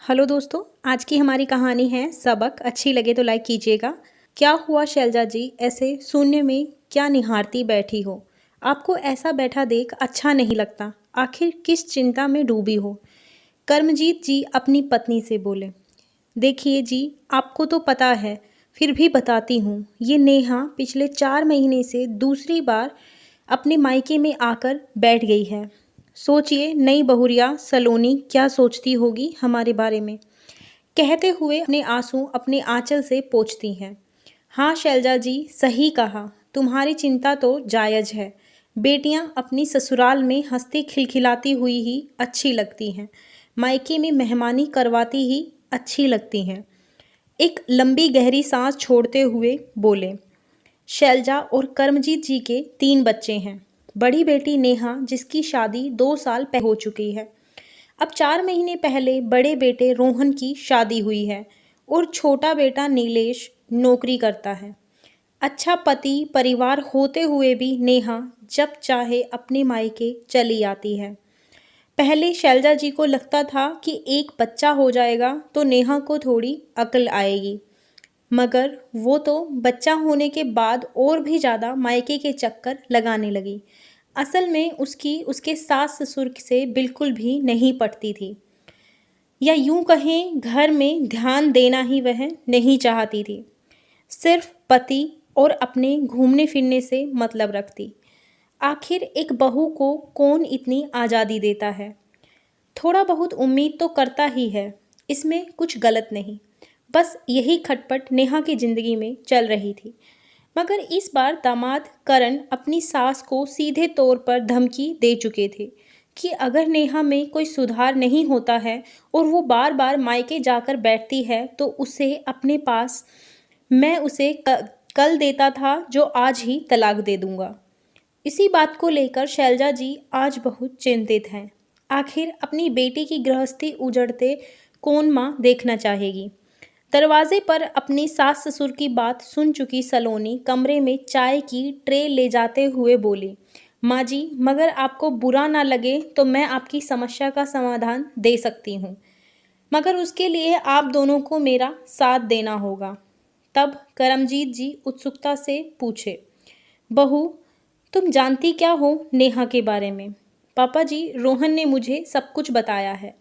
Hello दोस्तों, आज की हमारी कहानी है सबक। अच्छी लगे तो लाइक कीजिएगा। क्या हुआ शैलजा जी, ऐसे शून्य में क्या निहारती बैठी हो? आपको ऐसा बैठा देख अच्छा नहीं लगता। आखिर किस चिंता में डूबी हो? कर्मजीत जी अपनी पत्नी से बोले। देखिए जी, आपको तो पता है, फिर भी बताती हूँ। ये नेहा पिछले 4 महीने से दूसरी बार अपने मायके में आकर बैठ गई है। सोचिए, नई बहुरिया सलोनी क्या सोचती होगी हमारे बारे में। कहते हुए अपने आंसू अपने आंचल से पोंछती हैं। हाँ शैलजा जी, सही कहा। तुम्हारी चिंता तो जायज है। बेटियां अपनी ससुराल में हंसती खिलखिलाती हुई ही अच्छी लगती हैं। मायके में मेहमानी करवाती ही अच्छी लगती हैं। एक लंबी गहरी सांस छोड़ते हुए बोले। शैलजा और कर्मजीत जी के 3 बच्चे हैं। बड़ी बेटी नेहा, जिसकी शादी 2 साल पहले हो चुकी है। अब 4 महीने पहले बड़े बेटे रोहन की शादी हुई है और छोटा बेटा नीलेश नौकरी करता है। अच्छा पति परिवार होते हुए भी नेहा जब चाहे अपने मायके चली आती है। पहले शैलजा जी को लगता था कि एक बच्चा हो जाएगा तो नेहा को थोड़ी अकल आएगी, मगर वो तो बच्चा होने के बाद और भी ज़्यादा मायके के चक्कर लगाने लगी। असल में उसकी उसके सास ससुर से बिल्कुल भी नहीं पटती थी, या यूं कहें घर में ध्यान देना ही वह नहीं चाहती थी। सिर्फ पति और अपने घूमने फिरने से मतलब रखती। आखिर एक बहू को कौन इतनी आज़ादी देता है? थोड़ा बहुत उम्मीद तो करता ही है, इसमें कुछ गलत नहीं। बस यही खटपट नेहा की जिंदगी में चल रही थी। मगर इस बार दामाद करण अपनी सास को सीधे तौर पर धमकी दे चुके थे कि अगर नेहा में कोई सुधार नहीं होता है और वो बार बार मायके जाकर बैठती है तो उसे अपने पास मैं उसे कल देता था जो आज ही तलाक दे दूंगा। इसी बात को लेकर शैलजा जी आज बहुत चिंतित हैं। आखिर अपनी बेटी की गृहस्थी उजड़ते कौन माँ देखना चाहेगी? दरवाजे पर अपनी सास ससुर की बात सुन चुकी सलोनी कमरे में चाय की ट्रे ले जाते हुए बोली। माँ जी, मगर आपको बुरा ना लगे तो मैं आपकी समस्या का समाधान दे सकती हूँ, मगर उसके लिए आप दोनों को मेरा साथ देना होगा। तब करमजीत जी उत्सुकता से पूछे। बहू, तुम जानती क्या हो नेहा के बारे में? पापा जी, रोहन ने मुझे सब कुछ बताया है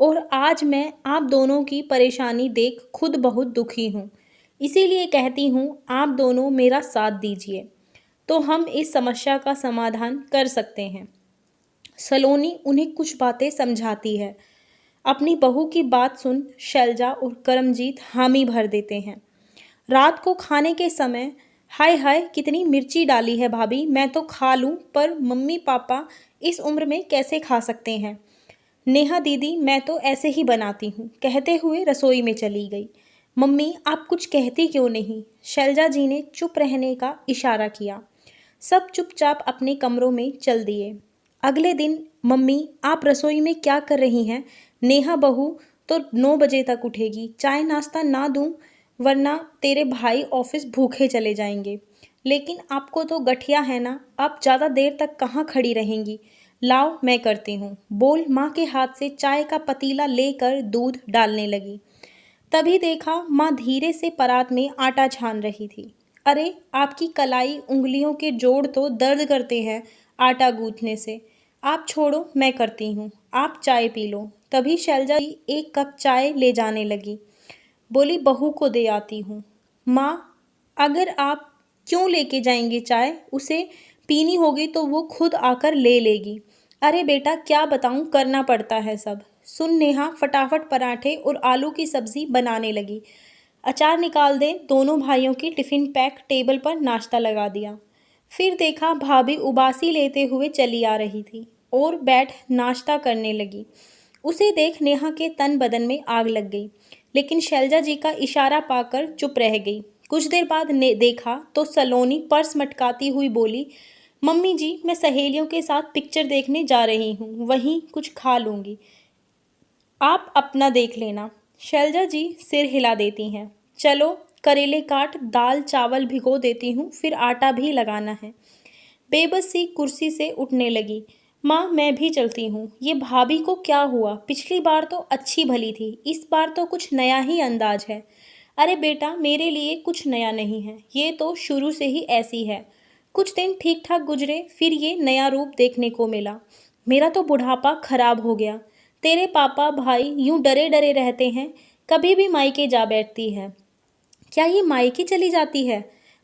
और आज मैं आप दोनों की परेशानी देख खुद बहुत दुखी हूँ। इसीलिए कहती हूँ आप दोनों मेरा साथ दीजिए तो हम इस समस्या का समाधान कर सकते हैं। सलोनी उन्हें कुछ बातें समझाती है। अपनी बहू की बात सुन शैलजा और करमजीत हामी भर देते हैं। रात को खाने के समय, हाय हाय कितनी मिर्ची डाली है भाभी, मैं तो खा लूँ पर मम्मी पापा इस उम्र में कैसे खा सकते हैं? नेहा दीदी, मैं तो ऐसे ही बनाती हूँ, कहते हुए रसोई में चली गई। मम्मी, आप कुछ कहती क्यों नहीं? शैलजा जी ने चुप रहने का इशारा किया। सब चुपचाप अपने कमरों में चल दिए। अगले दिन, मम्मी आप रसोई में क्या कर रही हैं? नेहा बहू तो 9 बजे तक उठेगी, चाय नाश्ता ना दूं वरना तेरे भाई ऑफिस भूखे चले जाएंगे। लेकिन आपको तो गठिया है ना, आप ज़्यादा देर तक कहाँ खड़ी रहेंगी? लाओ मैं करती हूँ, बोल माँ के हाथ से चाय का पतीला लेकर दूध डालने लगी। तभी देखा माँ धीरे से परात में आटा छान रही थी। अरे, आपकी कलाई उंगलियों के जोड़ तो दर्द करते हैं आटा गूंथने से। आप छोड़ो, मैं करती हूँ, आप चाय पी लो। तभी शैलजा जी एक कप चाय ले जाने लगी। बोली, बहू को दे आती हूँ। माँ, अगर आप क्यों लेके जाएंगे चाय? उसे पीनी होगी तो वो खुद आकर ले लेगी। अरे बेटा, क्या बताऊँ, करना पड़ता है सब। सुन नेहा फटाफट पराठे और आलू की सब्जी बनाने लगी। अचार निकाल दे। दोनों भाइयों की टिफ़िन पैक टेबल पर नाश्ता लगा दिया। फिर देखा भाभी उबासी लेते हुए चली आ रही थी और बैठ नाश्ता करने लगी। उसे देख नेहा के तन बदन में आग लग गई, लेकिन शैलजा जी का इशारा पाकर चुप रह गई। कुछ देर बाद ने देखा तो सलोनी पर्स मटकाती हुई बोली, मम्मी जी, मैं सहेलियों के साथ पिक्चर देखने जा रही हूँ, वहीं कुछ खा लूँगी, आप अपना देख लेना। शैलजा जी सिर हिला देती हैं। चलो, करेले काट, दाल चावल भिगो देती हूँ, फिर आटा भी लगाना है। बेबस सी कुर्सी से उठने लगी। माँ मैं भी चलती हूँ। ये भाभी को क्या हुआ? पिछली बार तो अच्छी भली थी, इस बार तो कुछ नया ही अंदाज है। अरे बेटा मेरे लिए कुछ नया नहीं है, ये तो शुरू से ही ऐसी है। कुछ दिन ठीक ठाक गुजरे, फिर ये नया रूप देखने को मिला। मेरा तो बुढ़ापा खराब हो गया। तेरे पापा भाई यूं डरे डरे रहते हैं, कभी भी मायके जा बैठती है। क्या ये मायके चली जाती है?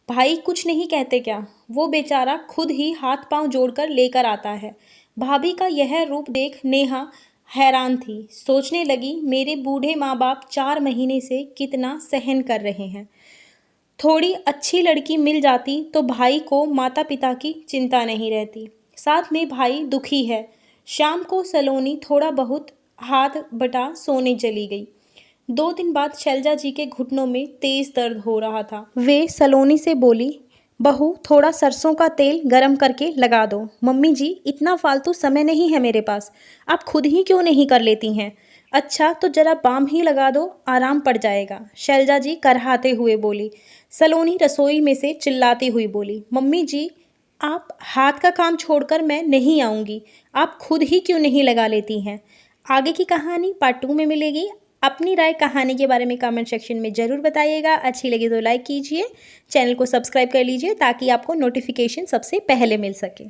भाई कुछ नहीं कहते क्या? वो बेचारा खुद ही हाथ पांव जोड़कर लेकर आता है। भाभी का यह रूप देख नेहा हैरान थी। सोचने लगी मेरे बूढ़े माँ बाप 4 महीने से कितना सहन कर रहे हैं। थोड़ी अच्छी लड़की मिल जाती तो भाई को माता पिता की चिंता नहीं रहती। साथ में भाई दुखी है। शाम को सलोनी थोड़ा बहुत हाथ बटा सोने चली गई। 2 दिन बाद शैलजा जी के घुटनों में तेज दर्द हो रहा था। वे सलोनी से बोली, बहू थोड़ा सरसों का तेल गरम करके लगा दो। मम्मी जी इतना फालतू समय नहीं है मेरे पास, आप खुद ही क्यों नहीं कर लेती हैं? अच्छा तो जरा बाम ही लगा दो, आराम पड़ जाएगा, शैलजा जी करहाते हुए बोली। सलोनी रसोई में से चिल्लाती हुई बोली, मम्मी जी आप हाथ का काम छोड़कर मैं नहीं आऊँगी, आप खुद ही क्यों नहीं लगा लेती हैं? आगे की कहानी पार्ट 2 में मिलेगी। अपनी राय कहानी के बारे में कमेंट सेक्शन में ज़रूर बताइएगा। अच्छी लगी तो लाइक कीजिए, चैनल को सब्सक्राइब कर लीजिए ताकि आपको नोटिफिकेशन सबसे पहले मिल सके।